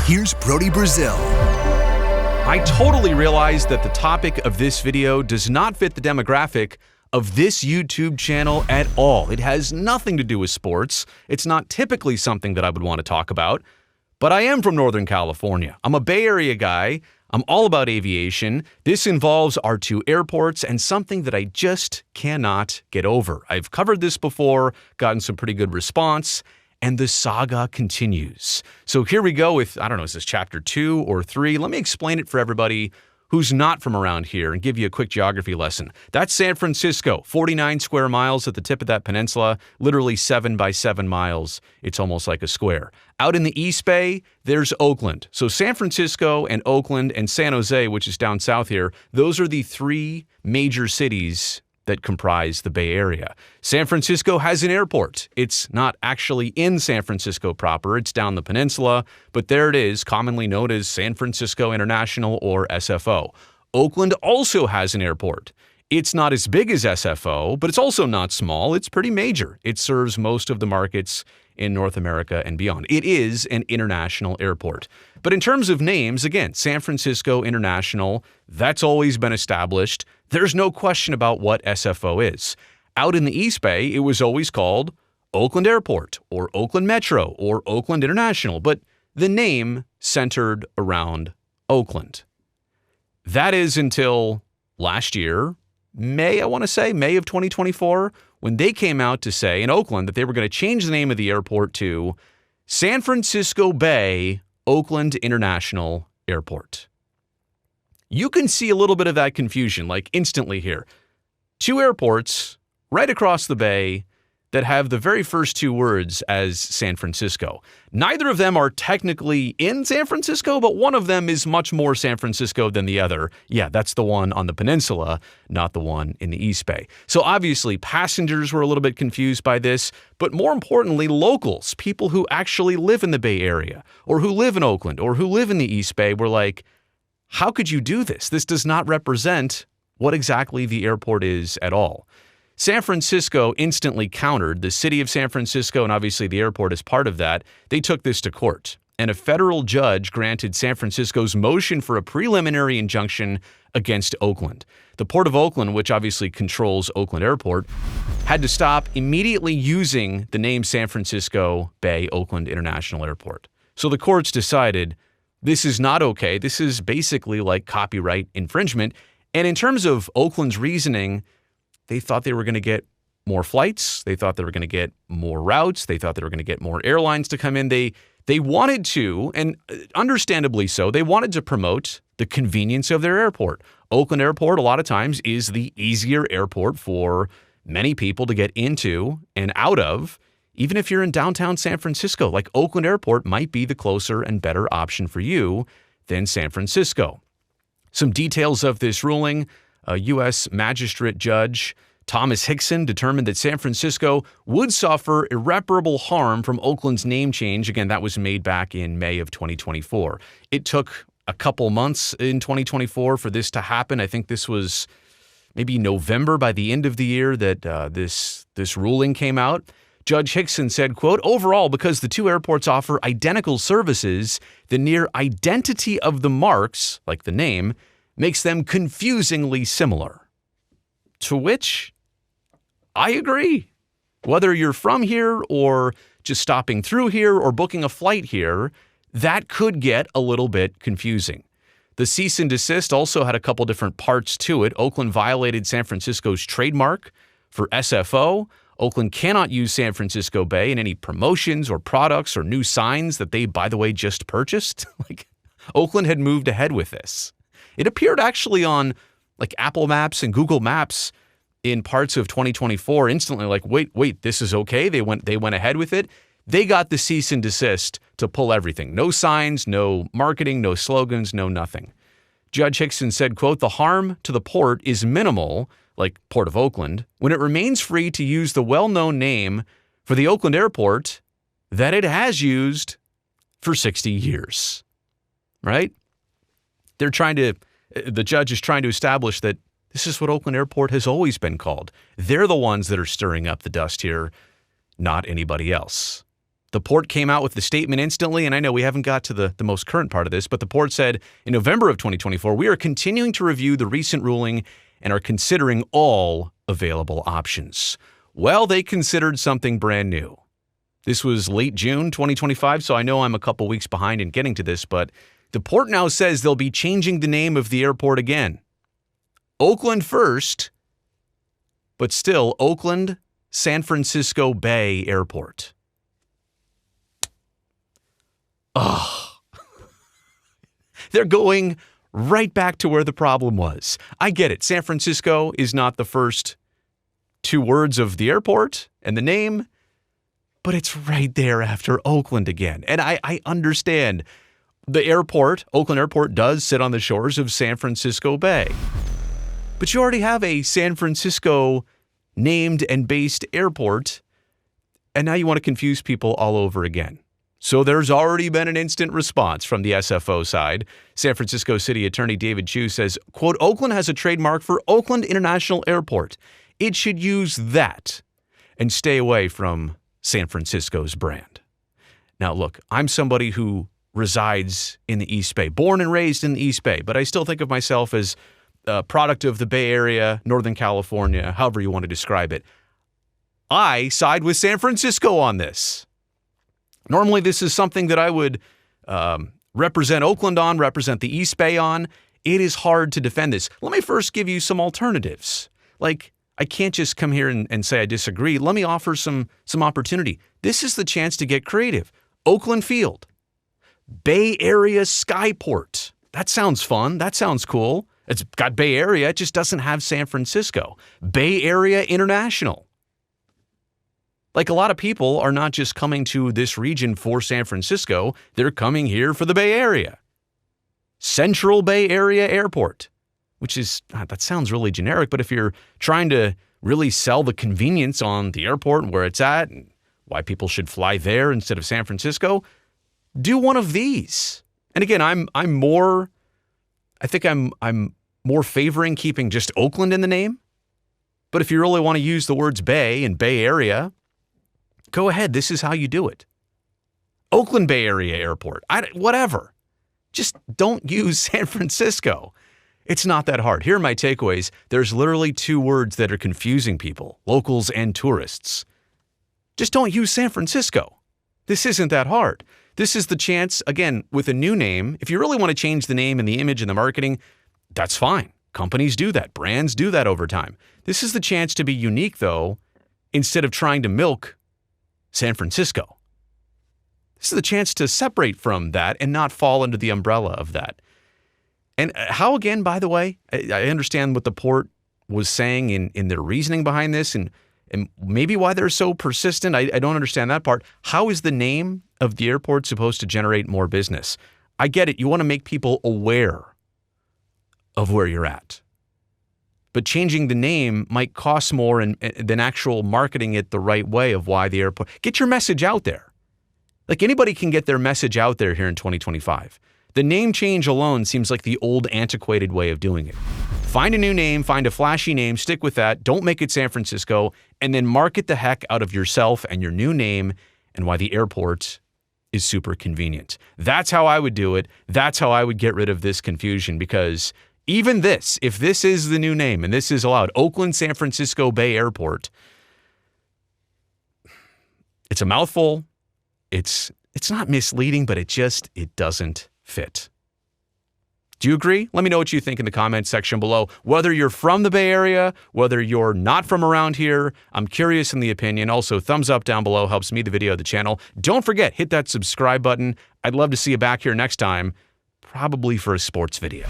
here's Brody Brazil. I totally realize that the topic of this video does not fit the demographic of this YouTube channel at all. It has nothing to do with sports. It's not typically something that I would want to talk about, but I am from Northern California. I'm a Bay Area guy. I'm all about aviation. This involves our two airports and something that I just cannot get over. I've covered this before, gotten some pretty good response, and the saga continues. So here we go with, I don't know, is this chapter 2 or 3? Let me explain it for everybody who's not from around here and give you a quick geography lesson. That's San Francisco, 49 square miles at the tip of that peninsula, literally 7 by 7 miles. It's almost like a square. Out in the East Bay, there's Oakland. So San Francisco and Oakland and San Jose, which is down south here, those are the 3 major cities that comprise the Bay Area. San Francisco has an airport. It's not actually in San Francisco proper. It's down the peninsula, but there it is, commonly known as San Francisco International or SFO. Oakland also has an airport. It's not as big as SFO, but it's also not small. It's pretty major. It serves most of the markets in North America and beyond. It is an international airport. But in terms of names, again, San Francisco International, that's always been established. There's no question about what SFO is. Out in the East Bay, it was always called Oakland Airport or Oakland Metro or Oakland International, but the name centered around Oakland. That is until last year, May of 2024, when they came out to say in Oakland that they were going to change the name of the airport to San Francisco Bay Oakland International Airport. You can see a little bit of that confusion, like instantly here. 2 airports right across the bay that have the very first 2 words as San Francisco. Neither of them are technically in San Francisco, but one of them is much more San Francisco than the other. Yeah, that's the one on the peninsula, not the one in the East Bay. So obviously passengers were a little bit confused by this, but more importantly, locals, people who actually live in the Bay Area or who live in Oakland or who live in the East Bay were like, how could you do this? This does not represent what exactly the airport is at all. San Francisco instantly countered. The city of San Francisco, and obviously the airport is part of that, they took this to court. And a federal judge granted San Francisco's motion for a preliminary injunction against Oakland. The Port of Oakland, which obviously controls Oakland Airport, had to stop immediately using the name San Francisco Bay Oakland International Airport. So the courts decided this is not okay. This is basically like copyright infringement. And in terms of Oakland's reasoning, they thought they were going to get more flights. They thought they were going to get more routes. They thought they were going to get more airlines to come in. They wanted to, and understandably so, they wanted to promote the convenience of their airport. Oakland Airport, a lot of times, is the easier airport for many people to get into and out of. Even if you're in downtown San Francisco, like Oakland Airport might be the closer and better option for you than San Francisco. Some details of this ruling. A U.S. magistrate judge, Thomas Hickson, determined that San Francisco would suffer irreparable harm from Oakland's name change. Again, that was made back in May of 2024. It took a couple months in 2024 for this to happen. I think this was maybe November by the end of the year that this ruling came out. Judge Hickson said, quote, overall, because the 2 airports offer identical services, the near identity of the marks, like the name, makes them confusingly similar. To which I agree. Whether you're from here or just stopping through here or booking a flight here, that could get a little bit confusing. The cease and desist also had a couple different parts to it. Oakland violated San Francisco's trademark for SFO. Oakland cannot use San Francisco Bay in any promotions or products or new signs that they, by the way, just purchased. Oakland had moved ahead with this. It appeared actually on Apple Maps and Google Maps in parts of 2024 instantly wait, this is okay. They went ahead with it. They got the cease and desist to pull everything. No signs, no marketing, no slogans, no nothing. Judge Hickson said, quote, the harm to the port is minimal, like Port of Oakland, when it remains free to use the well-known name for the Oakland Airport that it has used for 60 years. Right? The judge is trying to establish that this is what Oakland Airport has always been called. They're the ones that are stirring up the dust here, not anybody else. The port came out with the statement instantly, and I know we haven't got to the most current part of this, but the port said in November of 2024, we are continuing to review the recent ruling and are considering all available options. Well, they considered something brand new. This was late June 2025, so I know I'm a couple weeks behind in getting to this, but the port now says they'll be changing the name of the airport again. Oakland first, but still Oakland San Francisco Bay Airport. Oh, they're going right back to where the problem was. I get it. San Francisco is not the first two words of the airport and the name, but it's right there after Oakland again. And I understand the airport, Oakland Airport, does sit on the shores of San Francisco Bay. But you already have a San Francisco named and based airport, and now you want to confuse people all over again. So there's already been an instant response from the SFO side. San Francisco City Attorney David Chu says, quote, Oakland has a trademark for Oakland International Airport. It should use that and stay away from San Francisco's brand. Now, look, I'm somebody who resides in the East Bay, born and raised in the East Bay, but I still think of myself as a product of the Bay Area, Northern California, however you want to describe it. I side with San Francisco on this. Normally, this is something that I would represent Oakland on, represent the East Bay on. It is hard to defend this. Let me first give you some alternatives. Like, I can't just come here and say I disagree. Let me offer some opportunity. This is the chance to get creative. Oakland Field, Bay Area Skyport. That sounds fun. That sounds cool. It's got Bay Area. It just doesn't have San Francisco. Bay Area International. Like, a lot of people are not just coming to this region for San Francisco. They're coming here for the Bay Area. Central Bay Area Airport, which is, that sounds really generic, but if you're trying to really sell the convenience on the airport and where it's at and why people should fly there instead of San Francisco, do one of these. And again, I'm more favoring keeping just Oakland in the name. But if you really want to use the words Bay and Bay Area, go ahead. This is how you do it. Oakland Bay Area Airport. Whatever. Just don't use San Francisco. It's not that hard. Here are my takeaways. There's literally two words that are confusing people, locals and tourists. Just don't use San Francisco. This isn't that hard. This is the chance, again, with a new name. If you really want to change the name and the image and the marketing, that's fine. Companies do that. Brands do that over time. This is the chance to be unique, though, instead of trying to milk San Francisco. This is the chance to separate from that and not fall under the umbrella of that. And how, again, by the way, I understand what the port was saying in their reasoning behind this and maybe why they're so persistent. I don't understand that part. How is the name of the airport supposed to generate more business? I get it. You want to make people aware of where you're at. But changing the name might cost more than actual marketing it the right way of why the airport. Get your message out there. Like, anybody can get their message out there here in 2025. The name change alone seems like the old, antiquated way of doing it. Find a new name, find a flashy name, stick with that, don't make it San Francisco, and then market the heck out of yourself and your new name and why the airport is super convenient. That's how I would do it. That's how I would get rid of this confusion, because even this, if this is the new name and this is allowed, Oakland San Francisco Bay Airport, it's a mouthful. It's not misleading, but it doesn't fit. Do you agree? Let me know what you think in the comments section below. Whether you're from the Bay Area, whether you're not from around here, I'm curious in the opinion. Also, thumbs up down below helps me, the video, the channel. Don't forget, hit that subscribe button. I'd love to see you back here next time, probably for a sports video.